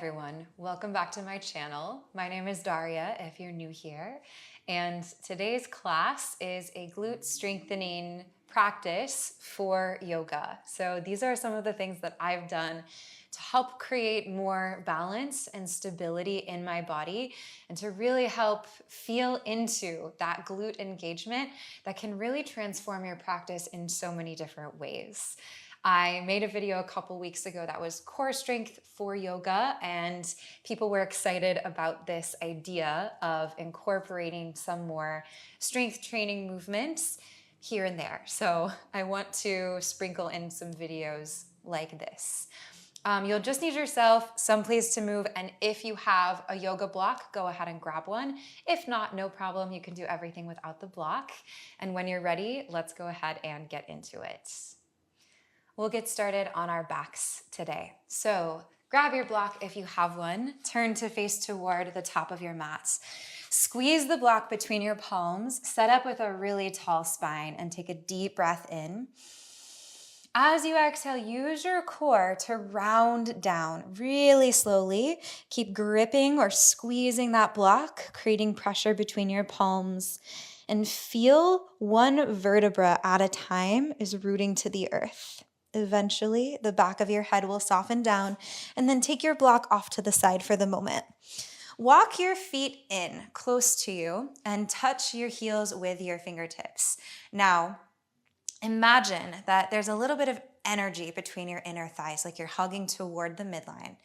everyone, welcome back to my channel. My name is Daria if you're new here, and today's class is a glute strengthening practice for yoga. So these are some of the things that I've done to help create more balance and stability in my body and to really help feel into that glute engagement that can really transform your practice in so many different ways. I made a video a couple weeks ago that was core strength for yoga, and people were excited about this idea of incorporating some more strength training movements here and there. So I want to sprinkle in some videos like this. You'll just need yourself someplace to move, and if you have a yoga block, go ahead and grab one. If not, no problem, you can do everything without the block. And when you're ready, let's go ahead and get into it. We'll get started on our backs today. So grab your block if you have one, turn to face toward the top of your mat. Squeeze the block between your palms, set up with a really tall spine, and take a deep breath in. As you exhale, use your core to round down really slowly. Keep gripping or squeezing that block, creating pressure between your palms, and feel one vertebra at a time is rooting to the earth. Eventually, the back of your head will soften down, and then take your block off to the side for the moment. Walk your feet in close to you and touch your heels with your fingertips. Now, imagine that there's a little bit of energy between your inner thighs, like you're hugging toward the midline.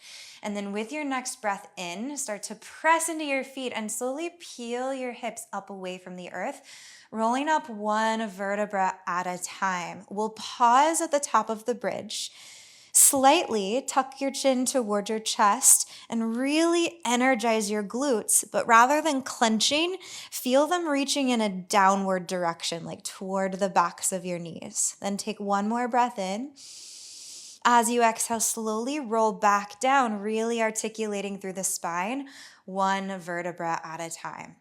And then with your next breath in, start to press into your feet and slowly peel your hips up away from the earth, rolling up one vertebra at a time. We'll pause at the top of the bridge. Slightly tuck your chin toward your chest and really energize your glutes, but rather than clenching, feel them reaching in a downward direction, like toward the backs of your knees. Then take one more breath in. As you exhale, slowly roll back down, really articulating through the spine, one vertebra at a time.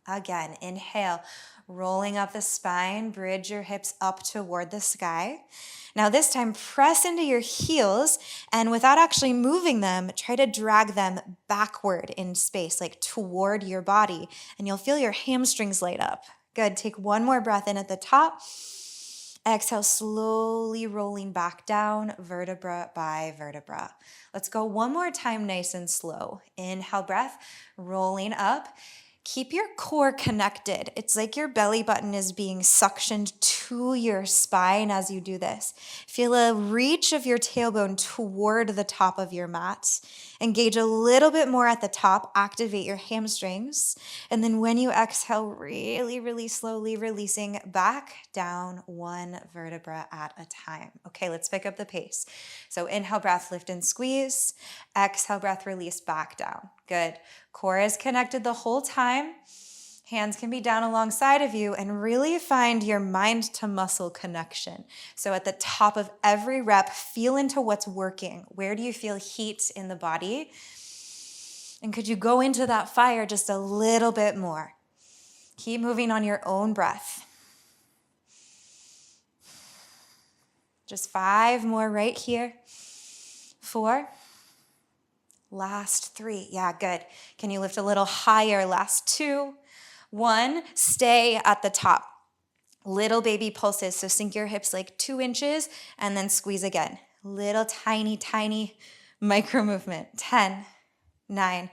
Again, inhale, rolling up the spine, bridge your hips up toward the sky. Now this time, press into your heels, and without actually moving them, try to drag them backward in space, like toward your body, and you'll feel your hamstrings light up. Good, take one more breath in at the top. Exhale, slowly rolling back down, vertebra by vertebra. Let's go one more time, nice and slow. Inhale, breath, rolling up. Keep your core connected. It's like your belly button is being suctioned to your spine as you do this. Feel a reach of your tailbone toward the top of your mat. Engage a little bit more at the top. Activate your hamstrings. And then when you exhale, really, really slowly releasing back down one vertebra at a time. Okay, let's pick up the pace. So inhale, breath, lift and squeeze. Exhale, breath, release back down. Good. Core is connected the whole time. Hands can be down alongside of you, and really find your mind to muscle connection. So at the top of every rep, feel into what's working. Where do you feel heat in the body? And could you go into that fire just a little bit more? Keep moving on your own breath. Just 5 more right here. 4. Last 3. Yeah, good. Can you lift a little higher? Last 2. 1. Stay at the top. Little baby pulses. So sink your hips like 2 inches and then squeeze again. Little tiny, tiny micro movement. 10, 9,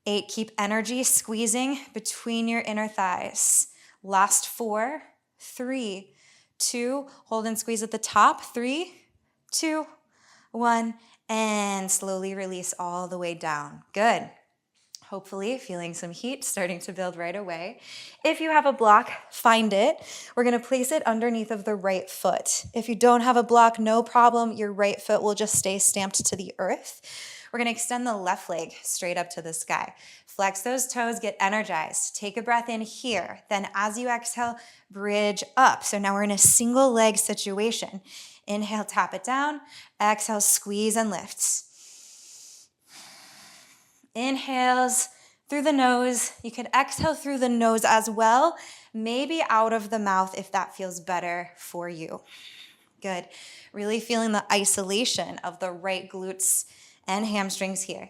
8. Keep energy squeezing between your inner thighs. Last 4, 3, 2. Hold and squeeze at the top. 3, 2, 1. And slowly release all the way down. Good. Hopefully feeling some heat starting to build right away. If you have a block, find it. We're going to place it underneath of the right foot. If you don't have a block, no problem. Your right foot will just stay stamped to the earth. We're going to extend the left leg straight up to the sky. Flex those toes, get energized. Take a breath in here. Then as you exhale, bridge up. So now we're in a single leg situation. Inhale, tap it down. Exhale, squeeze and lift. Inhales through the nose. You can exhale through the nose as well. Maybe out of the mouth if that feels better for you. Good. Really feeling the isolation of the right glutes and hamstrings here.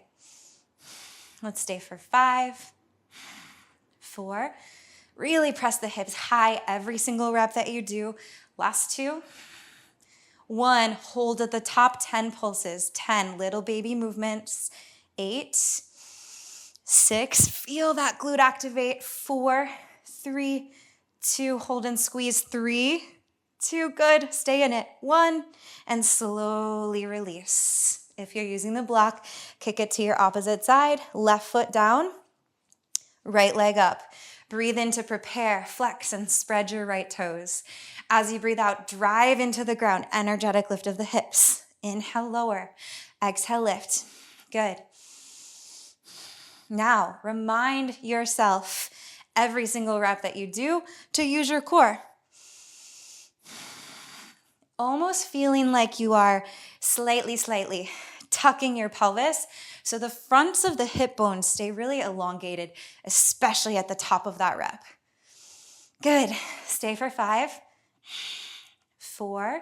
Let's stay for 5, 4. Really press the hips high every single rep that you do. Last 2. 1, hold at the top, 10 pulses. 10, little baby movements. 8, 6, feel that glute activate. 4, 3, 2, hold and squeeze. 3, 2, good, stay in it. 1, and slowly release. If you're using the block, kick it to your opposite side. Left foot down, right leg up. Breathe in to prepare, flex, and spread your right toes. As you breathe out, drive into the ground, energetic lift of the hips. Inhale, lower. Exhale, lift. Good. Now, remind yourself every single rep that you do to use your core. Almost feeling like you are slightly tucking your pelvis so the fronts of the hip bones stay really elongated, especially at the top of that rep. Good. Stay for 5, 4,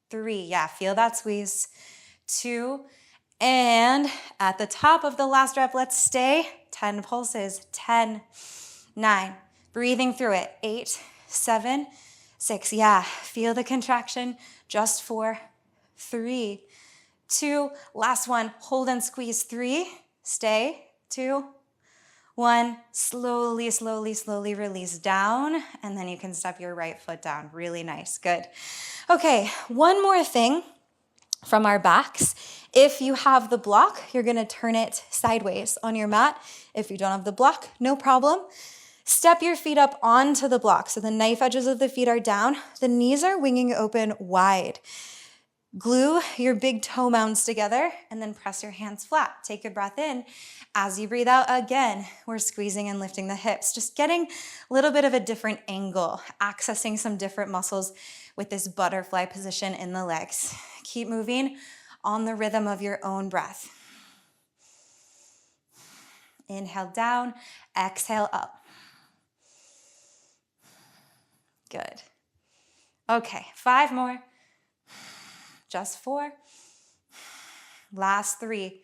3. Yeah, feel that squeeze. 2, and at the top of the last rep, let's stay. 10 pulses. 10, 9. Breathing through it. 8, 7, 6. Yeah, feel the contraction. Just 4, 3, 2. Last one. Hold and squeeze. 3. Stay. 2, 1. Slowly release down. And then you can step your right foot down. Really nice. Good. Okay, one more thing from our backs. If you have the block, you're gonna turn it sideways on your mat. If you don't have the block, no problem. Step your feet up onto the block. So the knife edges of the feet are down. The knees are winging open wide. Glue your big toe mounds together and then press your hands flat. Take a breath in. As you breathe out again, we're squeezing and lifting the hips, just getting a little bit of a different angle, accessing some different muscles with this butterfly position in the legs. Keep moving on the rhythm of your own breath. Inhale down, exhale up. Good. Okay, 5 more. Just 4. Last 3.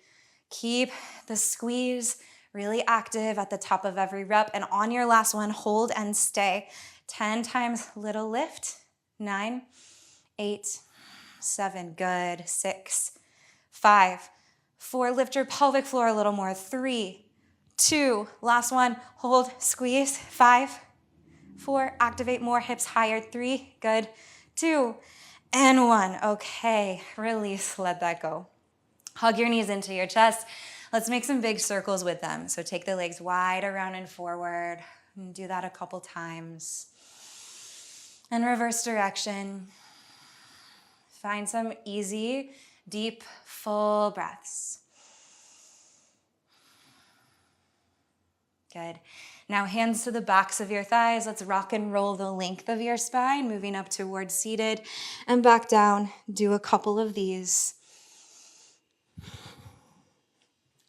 Keep the squeeze really active at the top of every rep. And on your last one, hold and stay. 10 times little lift. 9, 8, 7. Good. 6, 5, 4. Lift your pelvic floor a little more. 3, 2. Last one. Hold, squeeze. 5, 4. Activate more. Hips higher. 3. Good. 2. And 1. Okay, release, let that go. Hug your knees into your chest. Let's make some big circles with them. So take the legs wide around and forward. And do that a couple times. And reverse direction. Find some easy, deep, full breaths. Good. Now hands to the backs of your thighs. Let's rock and roll the length of your spine, moving up towards seated and back down. Do a couple of these.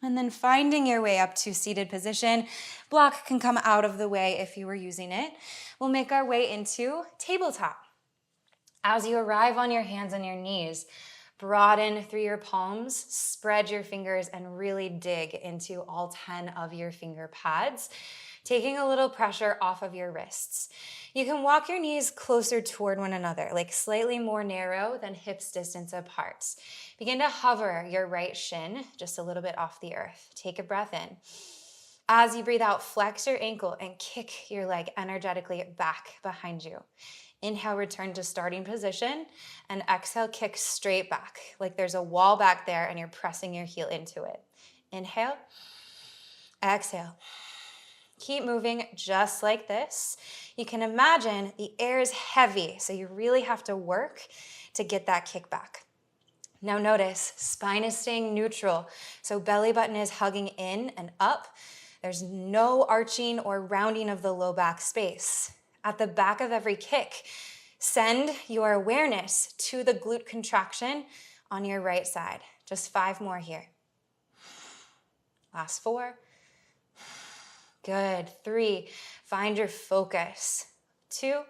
And then finding your way up to seated position. Block can come out of the way if you were using it. We'll make our way into tabletop. As you arrive on your hands and your knees, broaden through your palms, spread your fingers, and really dig into all 10 of your finger pads, taking a little pressure off of your wrists. You can walk your knees closer toward one another, like slightly more narrow than hips distance apart. Begin to hover your right shin just a little bit off the earth. Take a breath in. As you breathe out, flex your ankle and kick your leg energetically back behind you. Inhale, return to starting position, and exhale, kick straight back, like there's a wall back there and you're pressing your heel into it. Inhale, exhale. Keep moving just like this. You can imagine the air is heavy, so you really have to work to get that kick back. Now notice, spine is staying neutral, so belly button is hugging in and up. There's no arching or rounding of the low back space. At the back of every kick, send your awareness to the glute contraction on your right side. Just 5 more here. Last 4. Good. 3. Find your focus. 2.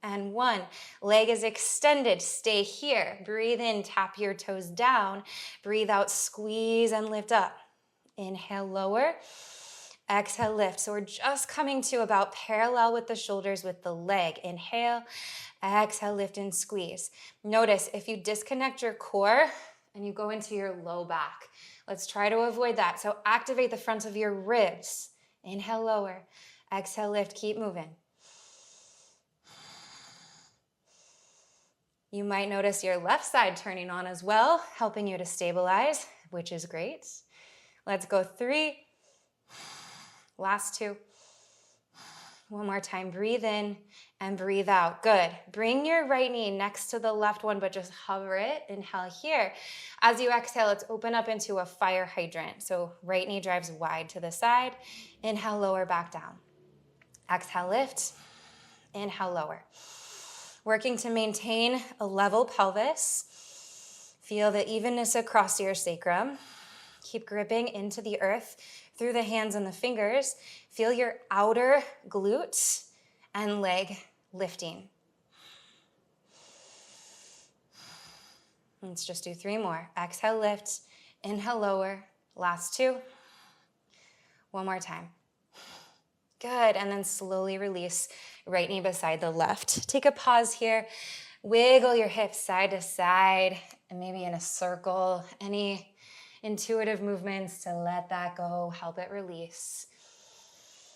and 1. Leg is extended. Stay here. Breathe in, tap your toes down. Breathe out, squeeze and lift up. Inhale, lower. Exhale, lift. So we're just coming to about parallel with the shoulders with the leg. Inhale, exhale, lift and squeeze. Notice if you disconnect your core and you go into your low back. Let's try to avoid that. So activate the front of your ribs. Inhale, lower. Exhale, lift. Keep moving. You might notice your left side turning on as well, helping you to stabilize, which is great. Let's go 3. Last 2. One more time. Breathe in and breathe out. Good. Bring your right knee next to the left one, but just hover it. Inhale here. As you exhale, let's open up into a fire hydrant. So right knee drives wide to the side. Inhale, lower, back down. Exhale, lift. Inhale, lower. Working to maintain a level pelvis. Feel the evenness across your sacrum. Keep gripping into the earth through the hands and the fingers. Feel your outer glute and leg lifting. Let's just do 3 more. Exhale, lift. Inhale, lower. Last 2. One more time. Good, and then slowly release right knee beside the left. Take a pause here. Wiggle your hips side to side, and maybe in a circle. Any intuitive movements to let that go, help it release.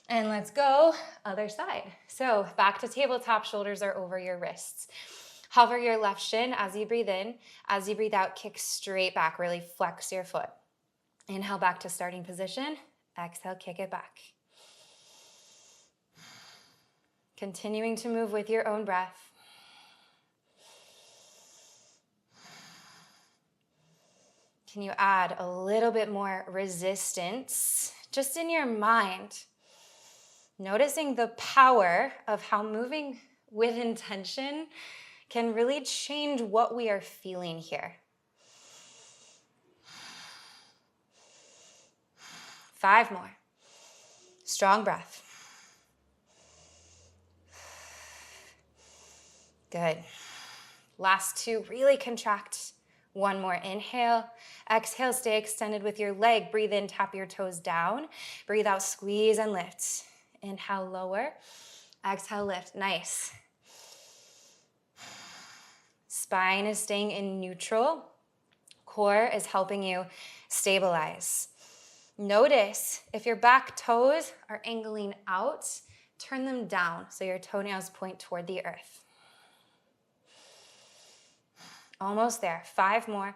And let's go other side. So back to tabletop, shoulders are over your wrists. Hover your left shin as you breathe in. As you breathe out, kick straight back, really flex your foot. Inhale back to starting position. Exhale, kick it back. Continuing to move with your own breath. Can you add a little bit more resistance just in your mind? Noticing the power of how moving with intention can really change what we are feeling here. 5 more. Strong breath. Good. Last 2, really contract. 1 more, inhale. Exhale, stay extended with your leg. Breathe in, tap your toes down. Breathe out, squeeze and lift. Inhale, lower. Exhale, lift. Nice. Spine is staying in neutral. Core is helping you stabilize. Notice if your back toes are angling out, turn them down so your toenails point toward the earth. Almost there. 5 more.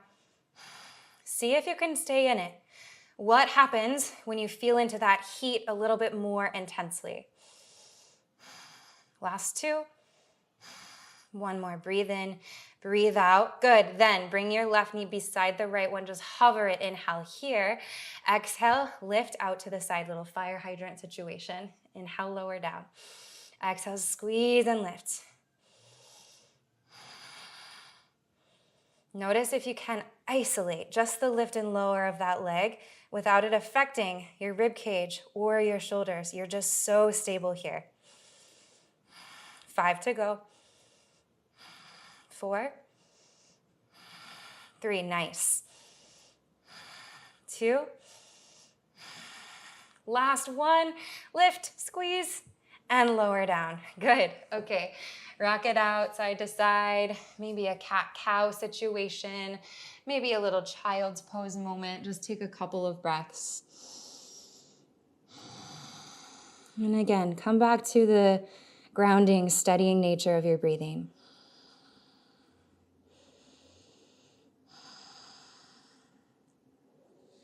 See if you can stay in it. What happens when you feel into that heat a little bit more intensely? Last 2. 1 more. Breathe in, breathe out. Good. Then bring your left knee beside the right one. Just hover it. Inhale here. Exhale, lift out to the side. Little fire hydrant situation. Inhale, lower down. Exhale, squeeze and lift. Notice if you can isolate just the lift and lower of that leg without it affecting your rib cage or your shoulders. You're just so stable here. 5 to go. 4. 3, nice. 2. Last 1, lift, squeeze, and lower down. Good, okay. Rock it out side to side, maybe a cat-cow situation, maybe a little child's pose moment. Just take a couple of breaths. And again, come back to the grounding, steadying nature of your breathing.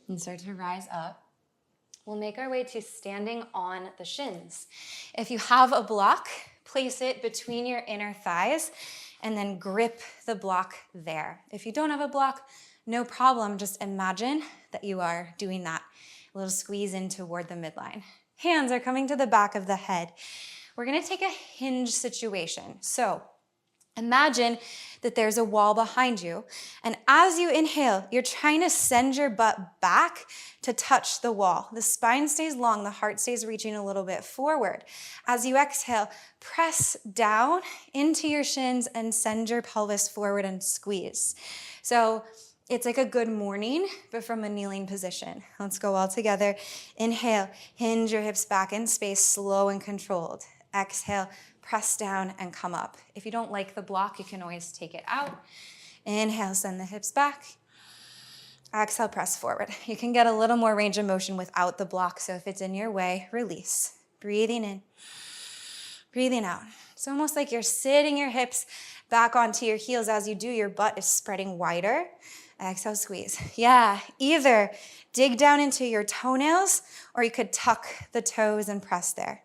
And start to rise up. We'll make our way to standing on the shins. If you have a block, place it between your inner thighs and then grip the block there. If you don't have a block, no problem. Just imagine that you are doing that. A little squeeze in toward the midline. Hands are coming to the back of the head. We're gonna take a hinge situation. So imagine that there's a wall behind you. And as you inhale, you're trying to send your butt back to touch the wall. The spine stays long, the heart stays reaching a little bit forward. As you exhale, press down into your shins and send your pelvis forward and squeeze. So it's like a good morning, but from a kneeling position. Let's go all together. Inhale, hinge your hips back in space, slow and controlled. Exhale, press down and come up. If you don't like the block, you can always take it out. Inhale, send the hips back. Exhale, press forward. You can get a little more range of motion without the block, so if it's in your way, release. Breathing in, breathing out. It's almost like you're sitting your hips back onto your heels. As you do, your butt is spreading wider. Exhale, squeeze. Yeah, either dig down into your toenails or you could tuck the toes and press there.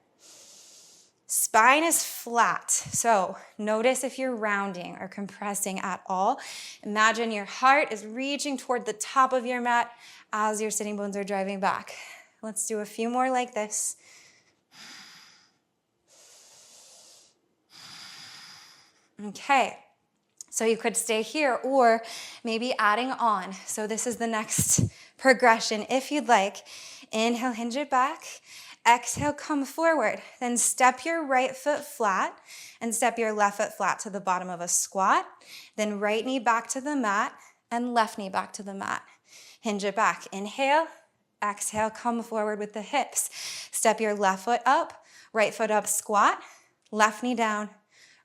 Spine is flat, so notice if you're rounding or compressing at all. Imagine your heart is reaching toward the top of your mat as your sitting bones are driving back. Let's do a few more like this. Okay. So you could stay here or maybe adding on. So this is the next progression. If you'd like, inhale, hinge it back. Exhale, come forward. Then step your right foot flat and step your left foot flat to the bottom of a squat. Then right knee back to the mat and left knee back to the mat. Hinge it back. Inhale, exhale, come forward with the hips. Step your left foot up, right foot up, squat, left knee down,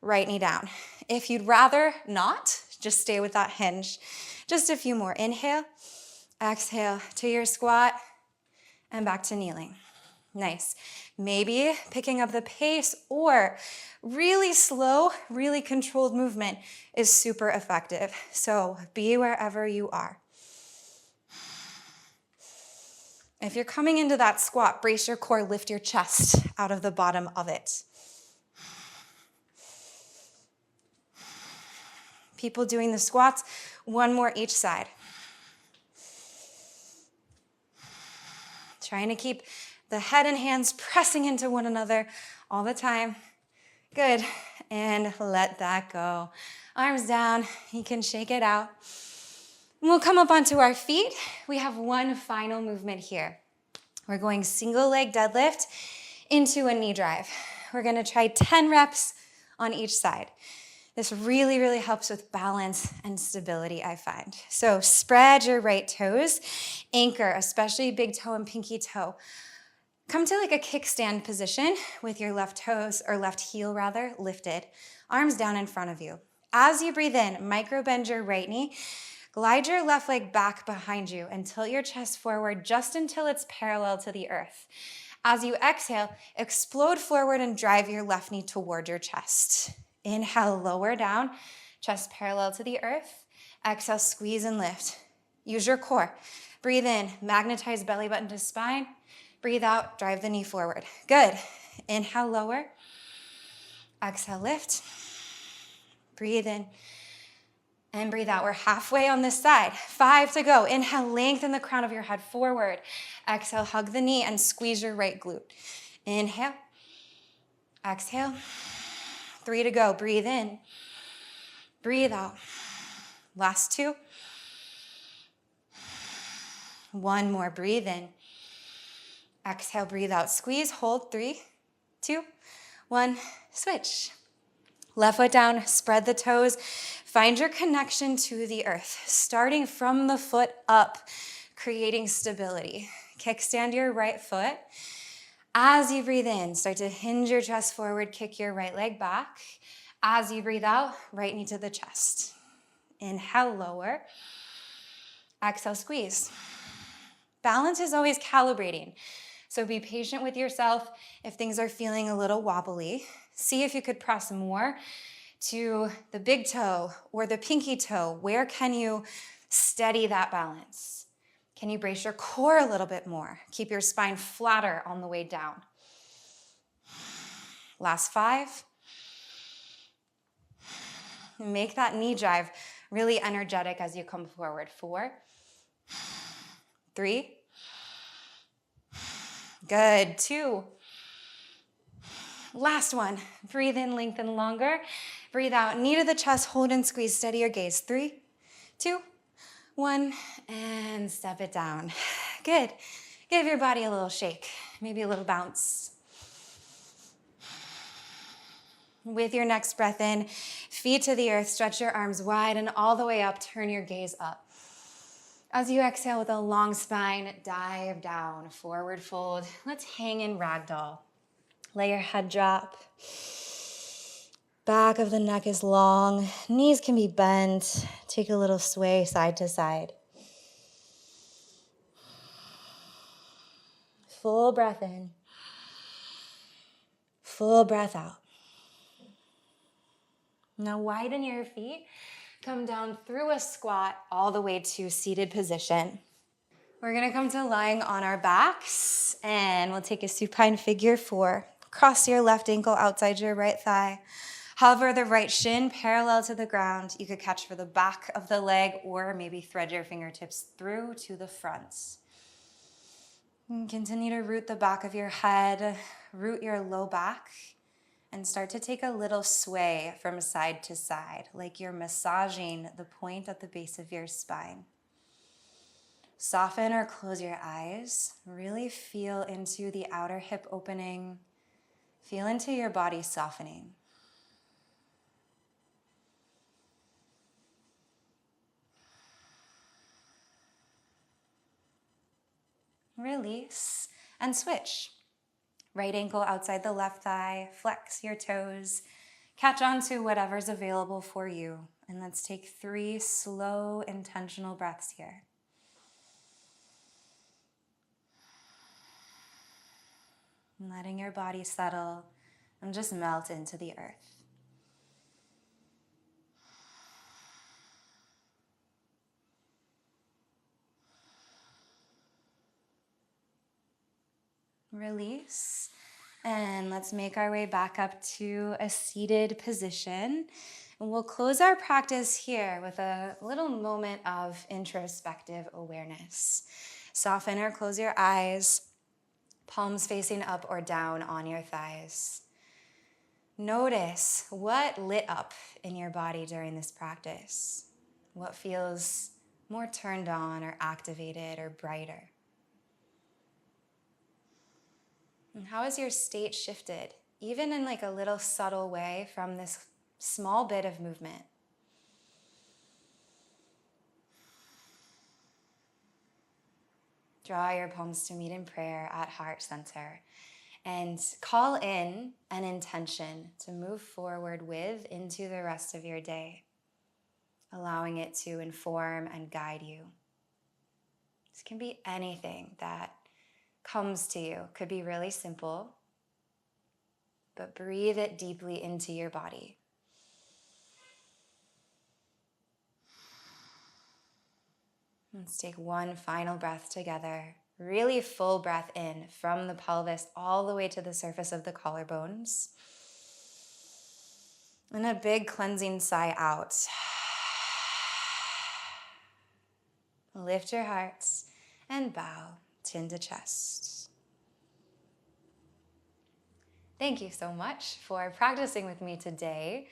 right knee down. If you'd rather not, just stay with that hinge. Just a few more. Inhale, exhale to your squat, and back to kneeling. Nice. Maybe picking up the pace or really slow, really controlled movement is super effective. So be wherever you are. If you're coming into that squat, brace your core, lift your chest out of the bottom of it. People doing the squats, one more each side. Trying to keep the head and hands pressing into one another all the time. Good. And let that go. Arms down. You can shake it out. And we'll come up onto our feet. We have one final movement here. We're going single leg deadlift into a knee drive. We're going to try 10 reps on each side. This really, really helps with balance and stability, I find. So spread your right toes, anchor, especially big toe and pinky toe. Come to like a kickstand position with your left toes, or left heel rather, lifted. Arms down in front of you. As you breathe in, micro bend your right knee. Glide your left leg back behind you and tilt your chest forward just until it's parallel to the earth. As you exhale, explode forward and drive your left knee toward your chest. Inhale, lower down, chest parallel to the earth. Exhale, squeeze and lift. Use your core. Breathe in, magnetize belly button to spine. Breathe out, drive the knee forward. Good. Inhale, lower. Exhale, lift. Breathe in and breathe out. We're halfway on this side. 5 to go. Inhale, lengthen the crown of your head forward. Exhale, hug the knee and squeeze your right glute. Inhale. Exhale. 3 to go. Breathe in. Breathe out. Last 2. 1 more. Breathe in. Exhale, breathe out. Squeeze, hold. 3, 2, 1. Switch. Left foot down, spread the toes. Find your connection to the earth, starting from the foot up, creating stability. Kickstand your right foot. As you breathe in, start to hinge your chest forward, kick your right leg back. As you breathe out, right knee to the chest. Inhale, lower. Exhale, squeeze. Balance is always calibrating, so be patient with yourself if things are feeling a little wobbly. See if you could press more to the big toe or the pinky toe. Where can you steady that balance? Can you brace your core a little bit more? Keep your spine flatter on the way down. Last 5. Make that knee drive really energetic as you come forward. 4, 3. Good. 2. Last one. Breathe in, lengthen longer. Breathe out, knee to the chest, hold and squeeze, steady your gaze. 3, 2, 1, and step it down. Good. Give your body a little shake, maybe a little bounce. With your next breath in, feet to the earth, stretch your arms wide and all the way up, turn your gaze up. As you exhale with a long spine, dive down, forward fold. Let's hang in ragdoll. Let your head drop. Back of the neck is long. Knees can be bent. Take a little sway side to side. Full breath in. Full breath out. Now widen your feet. Come down through a squat all the way to seated position. We're gonna come to lying on our backs and we'll take a supine figure 4. Cross your left ankle outside your right thigh. Hover the right shin parallel to the ground. You could catch for the back of the leg or maybe thread your fingertips through to the front. And continue to root the back of your head, root your low back, and start to take a little sway from side to side, like you're massaging the point at the base of your spine. Soften or close your eyes. Really feel into the outer hip opening. Feel into your body softening. Release and switch. Right ankle outside the left thigh. Flex your toes. Catch on to whatever's available for you. And let's take 3 slow, intentional breaths here. Letting your body settle and just melt into the earth. Release. And let's make our way back up to a seated position. And we'll close our practice here with a little moment of introspective awareness. Soften or close your eyes. Palms facing up or down on your thighs. Notice what lit up in your body during this practice. What feels more turned on or activated or brighter. And how has your state shifted, even in like a little subtle way from this small bit of movement? Draw your palms to meet in prayer at heart center and call in an intention to move forward with into the rest of your day, allowing it to inform and guide you. This can be anything that comes to you. Could be really simple, but breathe it deeply into your body. Let's take one final breath together. Really full breath in from the pelvis all the way to the surface of the collarbones. And a big cleansing sigh out. Lift your hearts and bow, chin to chest. Thank you so much for practicing with me today.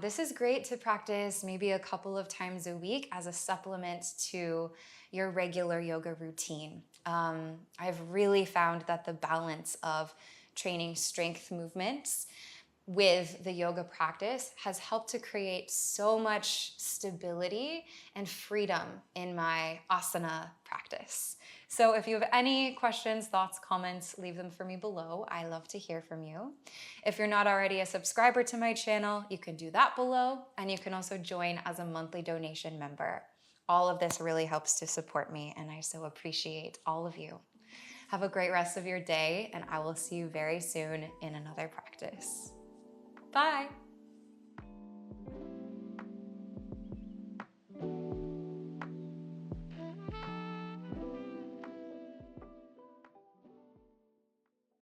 This is great to practice maybe a couple of times a week as a supplement to your regular yoga routine. I've really found that the balance of training strength movements with the yoga practice has helped to create so much stability and freedom in my asana practice. So if you have any questions, thoughts, comments, leave them for me below. I love to hear from you. If you're not already a subscriber to my channel, you can do that below, and you can also join as a monthly donation member. All of this really helps to support me, and I so appreciate all of you. Have a great rest of your day, and I will see you very soon in another practice. Bye.